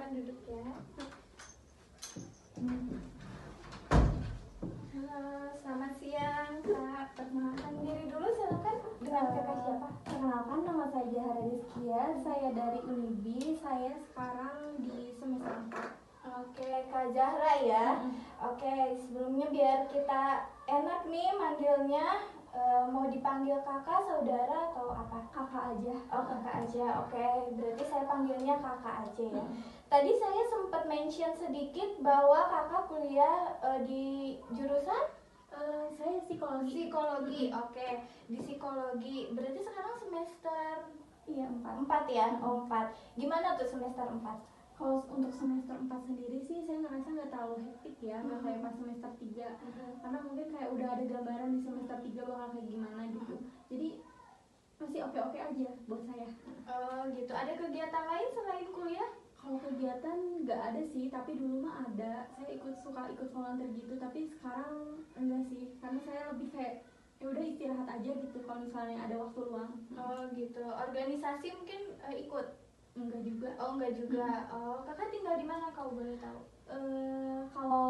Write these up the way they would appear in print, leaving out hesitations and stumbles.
silakan duduk ya. Selamat siang Kak, perkenalkan diri dulu silakan. Dengan kakak siapa? Perkenalkan, nama saya Jahara Rizkia, saya dari Unibi, saya sekarang di semester 4. Oke, Kak Zahra ya. Oke, sebelumnya biar kita enak nih manggilnya, mau dipanggil kakak, saudara, atau apa? Kakak aja. Oh, kakak aja. Oke, berarti saya panggilnya kakak aja ya. Tadi saya sempat mention sedikit bahwa kakak kuliah di jurusan Saya psikologi. psikologi. Oke, di psikologi. Berarti sekarang semester Iya, 4. 4 ya? Oh, 4. Gimana tuh semester 4? Kalau untuk semester 4 sendiri sih saya ngerasa nggak terlalu hektik ya, nggak kayak pas semester 3. Karena mungkin kayak udah ada gambaran di semester 3 bakal kayak gimana gitu. Jadi masih oke-oke aja buat saya. Oh, gitu. Ada kegiatan lain selain kuliah? Kalau kegiatan nggak ada sih, tapi dulu mah ada. Saya suka ikut volunteer gitu, tapi sekarang enggak sih. Karena saya lebih kayak ya udah istirahat aja gitu kalau misalnya ada waktu luang. Oh, gitu. Organisasi mungkin ikut? Enggak juga. Oh, enggak juga. Oh, kakak tinggal di mana kalau boleh tahu? Kalau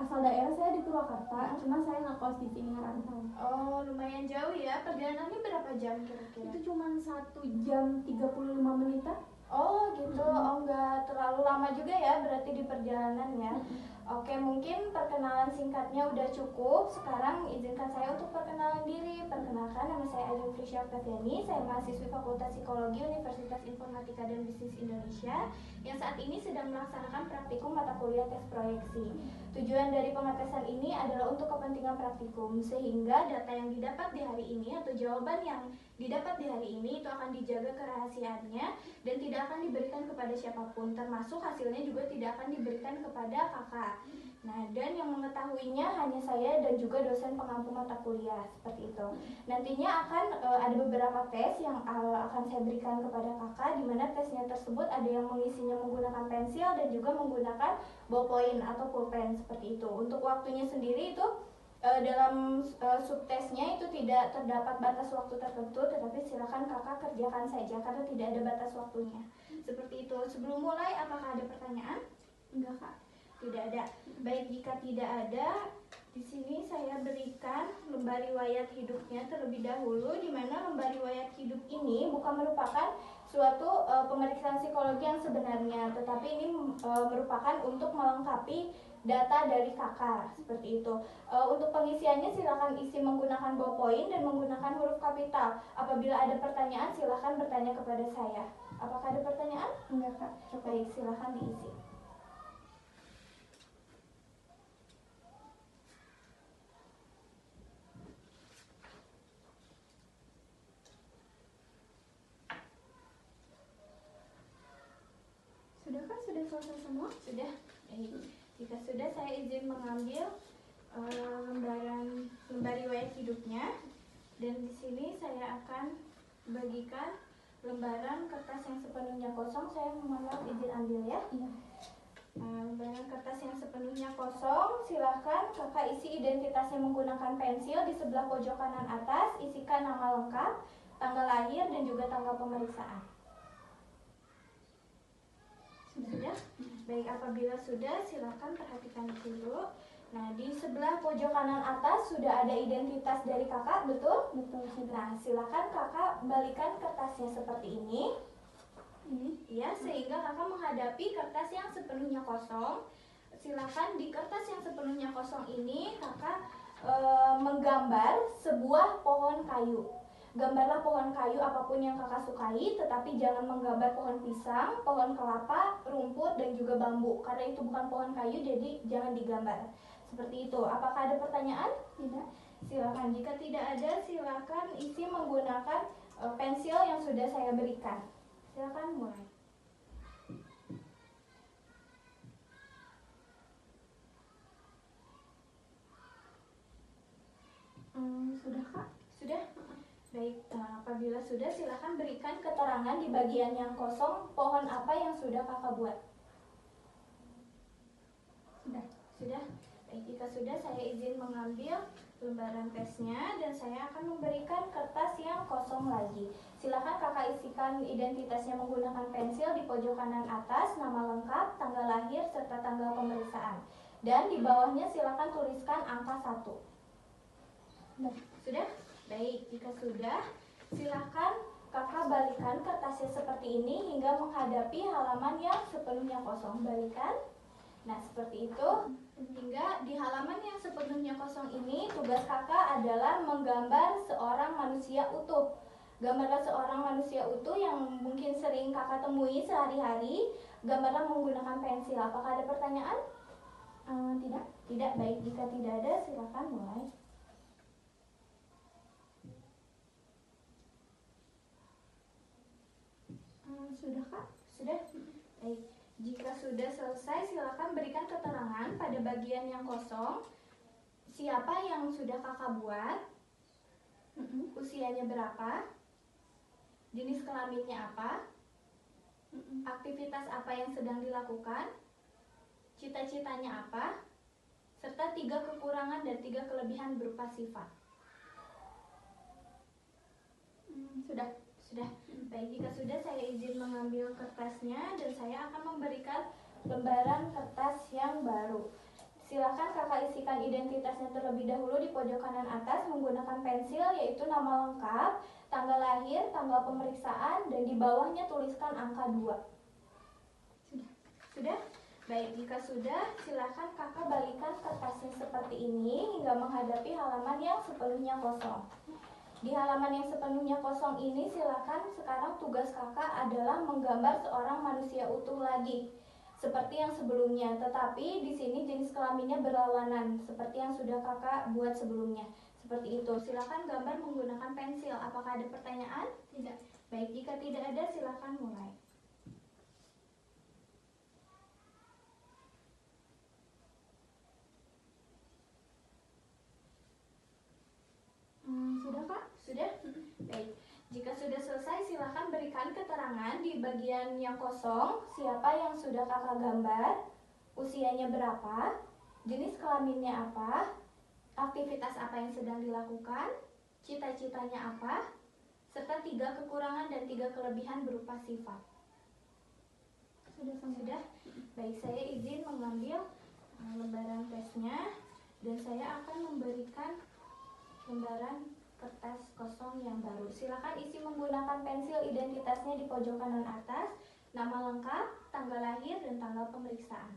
asal daerah saya di Purwakarta, cuma saya ngekos di sini ngerantau. Oh, lumayan jauh ya. Perjalanannya berapa jam kira-kira? Itu cuma 1 jam 35 menitan. Oh, gitu. Oh, enggak terlalu lama juga ya berarti di perjalanan ya. Oke, mungkin perkenalan singkatnya udah cukup. Sekarang izinkan saya untuk perkenalan diri. Perkenalkan, nama saya Ajeng Frisya Oktaviani. Saya mahasiswi Fakultas Psikologi Universitas Informatika dan Bisnis Indonesia yang saat ini sedang melaksanakan praktikum mata kuliah tes proyeksi. Tujuan dari pengetesan ini adalah untuk kepentingan praktikum, sehingga data yang didapat di hari ini atau jawaban yang didapat di hari ini itu akan dijaga kerahasiaannya dan tidak akan diberikan kepada siapapun, termasuk hasilnya juga tidak akan diberikan kepada kakak. Nah, dan yang mengetahuinya hanya saya dan juga dosen pengampu mata kuliah, seperti itu. Nantinya akan ada beberapa tes yang akan saya berikan kepada kakak, di mana tesnya tersebut ada yang mengisinya menggunakan pensil dan juga menggunakan ballpoint atau pulpen, seperti itu. Untuk waktunya sendiri itu dalam subtesnya itu tidak terdapat batas waktu tertentu, tetapi silakan kakak kerjakan saja karena tidak ada batas waktunya. Seperti itu. Sebelum mulai, apakah ada pertanyaan? Enggak, Kak. Tidak ada. Baik, jika tidak ada, di sini saya berikan lembar riwayat hidupnya terlebih dahulu, di mana lembar riwayat hidup ini bukan merupakan suatu pemeriksaan psikologi yang sebenarnya, tetapi ini merupakan untuk melengkapi data dari kakak, seperti itu. Untuk pengisiannya silakan isi menggunakan ballpoint dan menggunakan huruf kapital. Apabila ada pertanyaan silakan bertanya kepada saya. Apakah ada pertanyaan? Enggak, Kak. Baik, silakan diisi. Sudah, Kak? Sudah selesai semua? Sudah. Jika sudah, saya izin mengambil lembar riwayat hidupnya, dan di sini saya akan bagikan lembaran kertas yang sepenuhnya kosong. Saya mohon maaf, izin ambil ya. Iya. Lembaran kertas yang sepenuhnya kosong, silahkan kakak isi identitasnya menggunakan pensil. Di sebelah pojok kanan atas isikan nama lengkap, tanggal lahir, dan juga tanggal pemeriksaan. Sudah? Baik, apabila sudah silakan perhatikan dulu. Nah, di sebelah pojok kanan atas sudah ada identitas dari kakak, betul? Betul, sudah. Nah, silakan kakak balikan kertasnya seperti ini. Ini? Ya, sehingga kakak menghadapi kertas yang sepenuhnya kosong. Silakan di kertas yang sepenuhnya kosong ini kakak menggambar sebuah pohon kayu. Gambarlah pohon kayu apapun yang kakak sukai, tetapi jangan menggambar pohon pisang, pohon kelapa, rumput, dan juga bambu, karena itu bukan pohon kayu, jadi jangan digambar. Seperti itu. Apakah ada pertanyaan? Tidak. Silakan. Jika tidak ada, silakan isi menggunakan pensil yang sudah saya berikan. Silakan mulai. Sudah, Kak? Sudah? Baik, apabila sudah silakan berikan keterangan di bagian yang kosong pohon apa yang sudah kakak buat. Sudah. Sudah? Baik, jika sudah saya izin mengambil lembaran tesnya dan saya akan memberikan kertas yang kosong lagi. Silakan kakak isikan identitasnya menggunakan pensil di pojok kanan atas, nama lengkap, tanggal lahir, serta tanggal pemeriksaan. Dan di bawahnya silakan tuliskan angka 1. Sudah? Baik, jika sudah, silakan kakak balikan kertasnya seperti ini hingga menghadapi halaman yang sepenuhnya kosong. Balikan. Nah, seperti itu. Hingga di halaman yang sepenuhnya kosong ini, tugas kakak adalah menggambar seorang manusia utuh. Gambarlah seorang manusia utuh yang mungkin sering kakak temui sehari-hari. Gambarlah menggunakan pensil. Apakah ada pertanyaan? Tidak? Tidak. Baik, jika tidak ada, silakan mulai. Sudah Kak? Sudah? Baik. Jika sudah selesai, silakan berikan keterangan pada bagian yang kosong. Siapa yang sudah kakak buat? Usianya berapa? Jenis kelaminnya apa? Aktivitas apa yang sedang dilakukan? Cita-citanya apa? Serta 3 kekurangan dan 3 kelebihan berupa sifat. Sudah. Sudah. Baik, jika sudah, saya izin mengambil kertasnya dan saya akan memberikan lembaran kertas yang baru. Silakan kakak isikan identitasnya terlebih dahulu di pojok kanan atas menggunakan pensil, yaitu nama lengkap, tanggal lahir, tanggal pemeriksaan, dan di bawahnya tuliskan angka 2. Sudah. Sudah? Baik, jika sudah, silakan kakak balikan kertasnya seperti ini hingga menghadapi halaman yang sepenuhnya kosong. Di halaman yang sepenuhnya kosong ini, silakan sekarang tugas kakak adalah menggambar seorang manusia utuh lagi, seperti yang sebelumnya. Tetapi di sini jenis kelaminnya berlawanan, seperti yang sudah kakak buat sebelumnya. Seperti itu. Silakan gambar menggunakan pensil. Apakah ada pertanyaan? Tidak. Baik, jika tidak ada, silakan mulai. Sudah Kak? Sudah? Baik. Jika sudah selesai, silakan berikan keterangan di bagian yang kosong. Siapa yang sudah kakak gambar? Usianya berapa? Jenis kelaminnya apa? Aktivitas apa yang sedang dilakukan? Cita-citanya apa? Serta 3 kekurangan dan 3 kelebihan berupa sifat. Sudah? Baik, saya izin mengambil lembaran tesnya dan saya akan memberikan lembaran kertas kosong yang baru. Silakan isi menggunakan pensil identitasnya di pojok kanan atas, nama lengkap, tanggal lahir, dan tanggal pemeriksaan.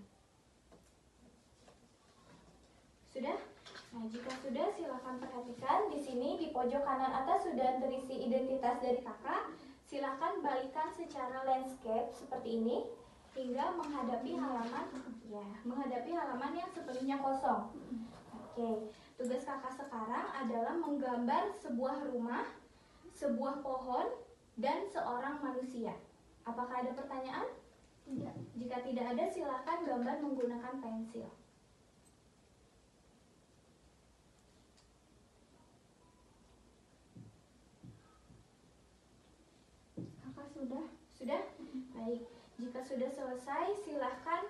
Sudah? Nah, jika sudah, silakan perhatikan di sini di pojok kanan atas sudah terisi identitas dari kakak. Silakan balikan secara landscape seperti ini hingga menghadapi halaman yang sepenuhnya kosong. Oke. Tugas kakak sekarang adalah menggambar sebuah rumah, sebuah pohon, dan seorang manusia. Apakah ada pertanyaan? Tidak. Jika tidak ada, silakan gambar menggunakan pensil. Kakak sudah? Sudah? Baik. Jika sudah selesai, silakan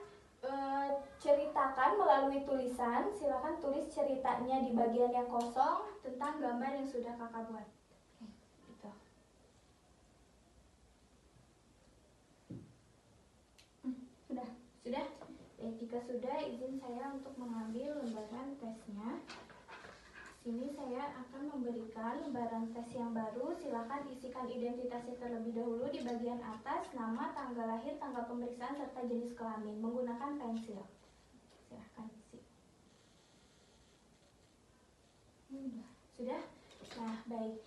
ceritakan melalui tulisan. Silakan tulis ceritanya di bagian yang kosong tentang gambar yang sudah kakak buat. Gitu. Sudah. Sudah? Baik, jika sudah, izin saya untuk mengambil lembaran tesnya. Sini saya akan memberikan lembaran tes yang baru. Silakan isikan identitasnya terlebih dahulu di bagian atas, nama, tanggal lahir, tanggal pemeriksaan, serta jenis kelamin menggunakan pensil. Silakan isi. Sudah? Nah, baik.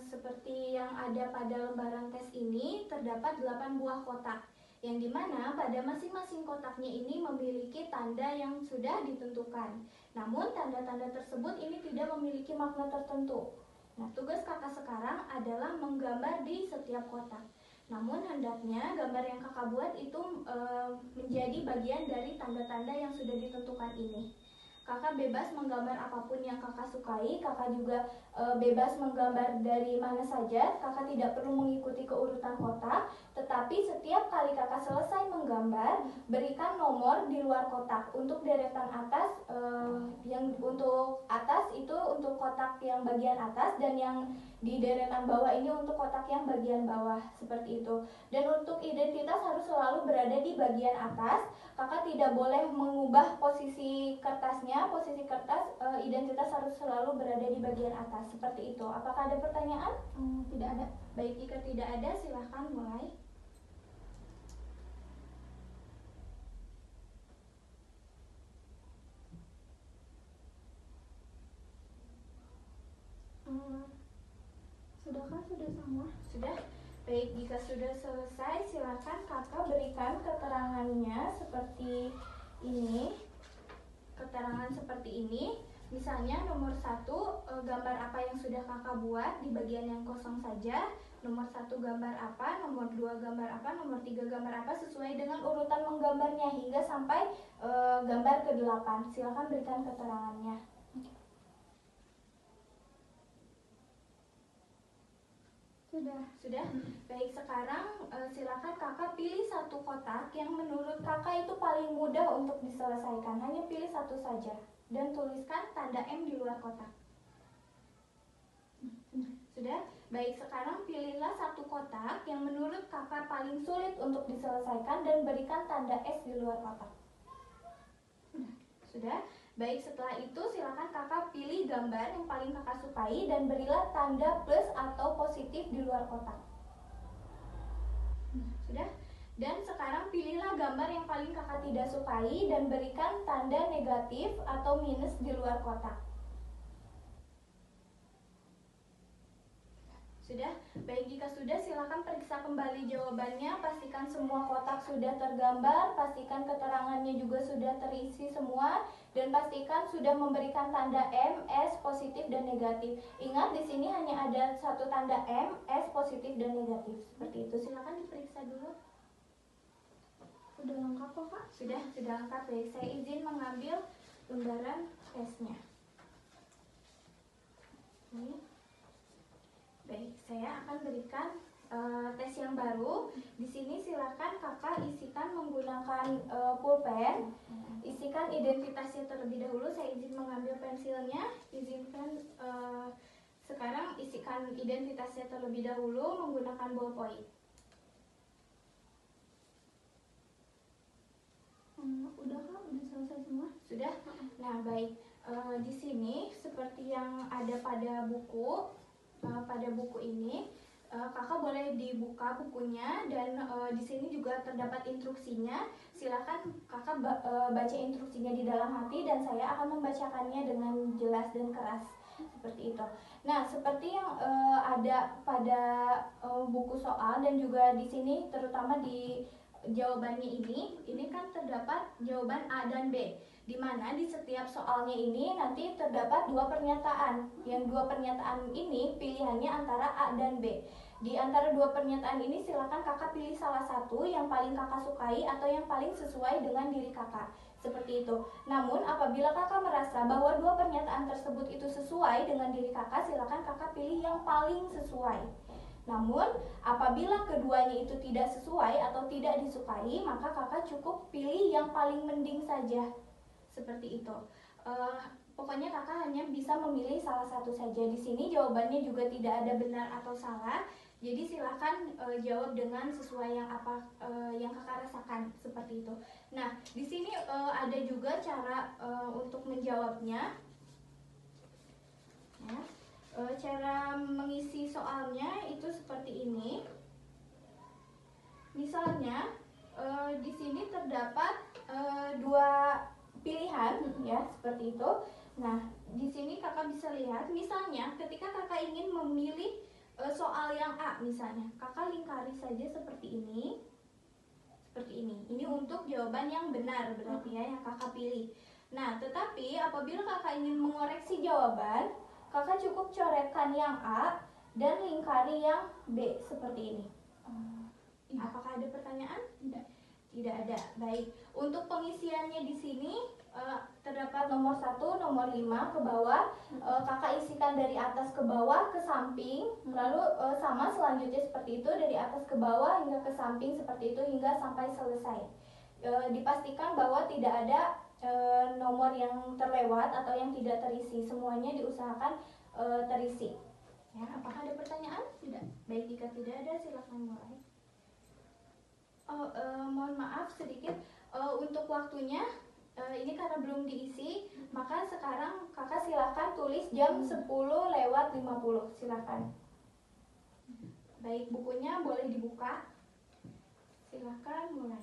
Seperti yang ada pada lembaran tes ini, terdapat 8 buah kotak, yang dimana pada masing-masing kotaknya ini memiliki tanda yang sudah ditentukan. Namun tanda-tanda tersebut ini tidak memiliki makna tertentu. Nah, tugas kakak sekarang adalah menggambar di setiap kotak. Namun hendaknya gambar yang kakak buat itu menjadi bagian dari tanda-tanda yang sudah ditentukan ini. Kakak bebas menggambar apapun yang kakak sukai. Kakak juga bebas menggambar dari mana saja. Kakak tidak perlu mengikuti keurutan kotak, tetapi Tetapi setiap kali kakak selesai menggambar, berikan nomor di luar kotak. Untuk deretan atas, yang untuk atas itu untuk kotak yang bagian atas, dan yang di deretan bawah ini untuk kotak yang bagian bawah, seperti itu. Dan untuk identitas harus selalu berada di bagian atas. Kakak tidak boleh mengubah posisi kertasnya, posisi kertas, identitas harus selalu berada di bagian atas, seperti itu. Apakah ada pertanyaan? Tidak ada. Baik, jika tidak ada silahkan mulai. Sudahkah? Sudah semua? Sudah? Baik, jika sudah selesai silakan kakak berikan keterangannya seperti ini. Keterangan seperti ini. Misalnya nomor 1, gambar apa yang sudah kakak buat di bagian yang kosong saja. Nomor 1 gambar apa, nomor 2 gambar apa, nomor 3 gambar apa, sesuai dengan urutan menggambarnya hingga sampai gambar ke-8. Silakan berikan keterangannya. Sudah? Baik, sekarang silakan kakak pilih satu kotak yang menurut kakak itu paling mudah untuk diselesaikan. Hanya pilih satu saja dan tuliskan tanda M di luar kotak. Sudah? Baik, sekarang pilihlah satu kotak yang menurut kakak paling sulit untuk diselesaikan dan berikan tanda S di luar kotak. Sudah? Baik, setelah itu silakan kakak pilih gambar yang paling kakak sukai dan berilah tanda plus atau positif di luar kotak. Sudah? Dan sekarang pilihlah gambar yang paling kakak tidak sukai dan berikan tanda negatif atau minus di luar kotak. Sudah? Baik, jika sudah silakan periksa kembali jawabannya. Pastikan semua kotak sudah tergambar, pastikan keterangannya juga sudah terisi semua, dan pastikan sudah memberikan tanda M, S, positif, dan negatif. Ingat, di sini hanya ada satu tanda M, S, positif, dan negatif. Seperti itu. Silakan diperiksa dulu. Sudah lengkap kok, Kak? Sudah lengkap. Baik, saya izin mengambil lembaran tesnya. Ini. Baik, saya akan berikan tes yang baru. Di sini silakan kakak isikan menggunakan pulpen. Isikan identitasnya terlebih dahulu. Saya izin mengambil pensilnya. Izinkan sekarang isikan identitasnya terlebih dahulu menggunakan ballpoint. Udah Kak, udah selesai semua. Sudah? Nah, baik. Di sini seperti yang ada pada buku. Pada buku ini kakak boleh dibuka bukunya, dan di sini juga terdapat instruksinya. Silakan kakak baca instruksinya di dalam hati, dan saya akan membacakannya dengan jelas dan keras seperti itu. Nah, seperti yang ada pada buku soal dan juga di sini terutama di jawabannya ini kan terdapat jawaban A dan B, di mana di setiap soalnya ini nanti terdapat dua pernyataan. Yang dua pernyataan ini pilihannya antara A dan B. Di antara dua pernyataan ini silakan kakak pilih salah satu yang paling kakak sukai atau yang paling sesuai dengan diri kakak. Seperti itu. Namun apabila kakak merasa bahwa dua pernyataan tersebut itu sesuai dengan diri kakak, silakan kakak pilih yang paling sesuai. Namun, apabila keduanya itu tidak sesuai atau tidak disukai, maka kakak cukup pilih yang paling mending saja. Seperti itu. Pokoknya kakak hanya bisa memilih salah satu saja. Di sini jawabannya juga tidak ada benar atau salah. Jadi silakan jawab dengan sesuai yang apa yang kakak rasakan, seperti itu. Nah, di sini ada juga cara untuk menjawabnya. Ya. Cara mengisi soalnya itu seperti ini. Misalnya di sini terdapat dua pilihan, ya, seperti itu. Nah, di sini kakak bisa lihat, misalnya ketika kakak ingin memilih soal yang A, misalnya kakak lingkari saja seperti ini. Seperti ini. Ini untuk jawaban yang benar berarti ya, yang kakak pilih. Nah, tetapi apabila kakak ingin mengoreksi jawaban, kakak cukup coretkan yang A dan lingkari yang B seperti ini. Apakah ada pertanyaan? Tidak. Tidak ada. Baik. Untuk pengisiannya di sini terdapat nomor 1, nomor 5 ke bawah. Kakak isikan dari atas ke bawah ke samping, lalu sama selanjutnya seperti itu dari atas ke bawah hingga ke samping seperti itu hingga sampai selesai. Dipastikan bahwa tidak ada nomor yang terlewat atau yang tidak terisi, semuanya diusahakan terisi. Ya, apakah ada pertanyaan? Tidak. Baik, jika tidak ada silakan mulai. Mohon maaf sedikit untuk waktunya. Ini karena belum diisi, maka sekarang kakak silakan tulis jam 10:50. Silakan. Baik, bukunya boleh dibuka. Silakan mulai.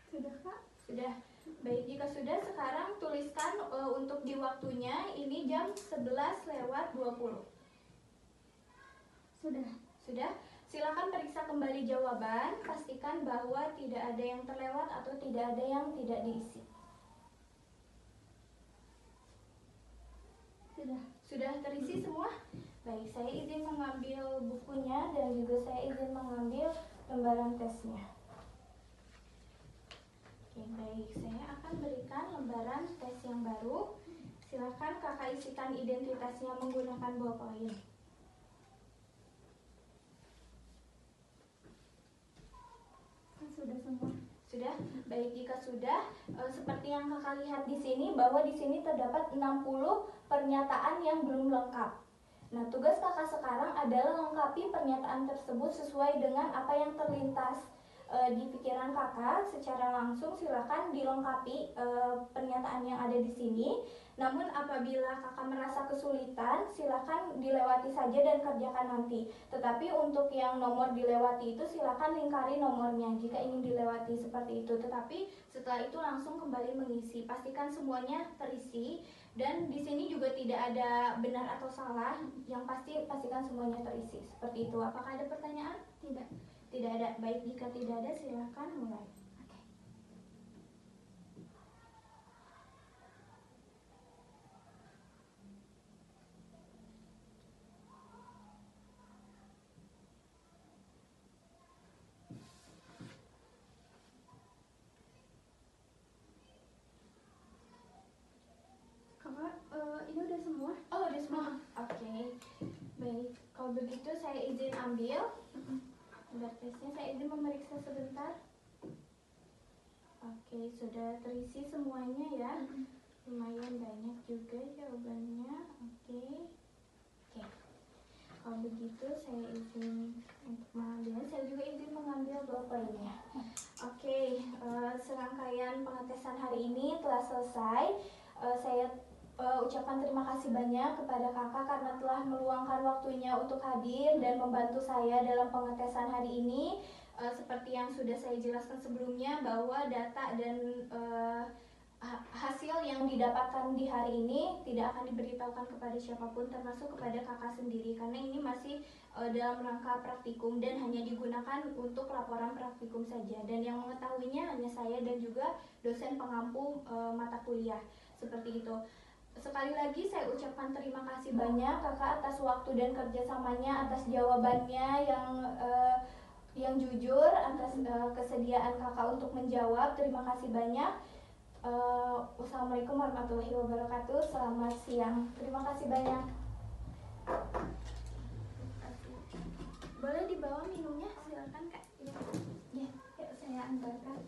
Sudah Kak? Sudah. Baik, jika sudah sekarang tuliskan untuk di waktunya ini jam 11:20. Sudah? Silakan periksa kembali jawaban, pastikan bahwa tidak ada yang terlewat atau tidak ada yang tidak diisi. Sudah terisi semua? Baik, saya izin mengambil bukunya dan juga saya izin mengambil lembaran tesnya. Oke, baik, saya akan berikan lembaran tes yang baru. Silakan kakak isikan identitasnya menggunakan ballpoint. Sudah semua. Sudah? Baik, jika sudah, seperti yang kakak lihat di sini bahwa di sini terdapat 60 pernyataan yang belum lengkap. Nah, tugas kakak sekarang adalah lengkapi pernyataan tersebut sesuai dengan apa yang terlintas di pikiran kakak. Secara langsung silakan dilengkapi pernyataan yang ada di sini. Namun apabila kakak merasa kesulitan, silakan dilewati saja dan kerjakan nanti. Tetapi untuk yang nomor dilewati itu silakan lingkari nomornya jika ingin dilewati seperti itu. Tetapi setelah itu langsung kembali mengisi. Pastikan semuanya terisi dan di sini juga tidak ada benar atau salah. Yang pasti pastikan semuanya terisi. Seperti itu. Apakah ada pertanyaan? Tidak. Tidak ada. Baik, jika tidak ada silakan mulai. Ini udah semua? Oh, udah semua? Oke. Baik, kalau begitu saya izin ambil lembar tesnya. Saya izin memeriksa sebentar. Oke, sudah terisi semuanya ya. Lumayan banyak juga jawabannya. Oke. Kalau begitu saya izin untuk mengambilnya. Saya juga izin mengambil ballpointnya. Oke, serangkaian pengetesan hari ini telah selesai. Saya ucapkan terima kasih banyak kepada kakak karena telah meluangkan waktunya untuk hadir dan membantu saya dalam pengetesan hari ini. Seperti yang sudah saya jelaskan sebelumnya bahwa data dan hasil yang didapatkan di hari ini tidak akan diberitahukan kepada siapapun termasuk kepada kakak sendiri karena ini masih dalam rangka praktikum dan hanya digunakan untuk laporan praktikum saja dan yang mengetahuinya hanya saya dan juga dosen pengampu mata kuliah seperti itu. Sekali lagi saya ucapkan terima kasih banyak kakak atas waktu dan kerjasamanya, atas jawabannya yang jujur, atas kesediaan kakak untuk menjawab. Terima kasih banyak. Wassalamualaikum warahmatullahi wabarakatuh. Selamat siang. Terima kasih banyak. Boleh dibawa minumnya, silakan kak. Ya, saya antarkan.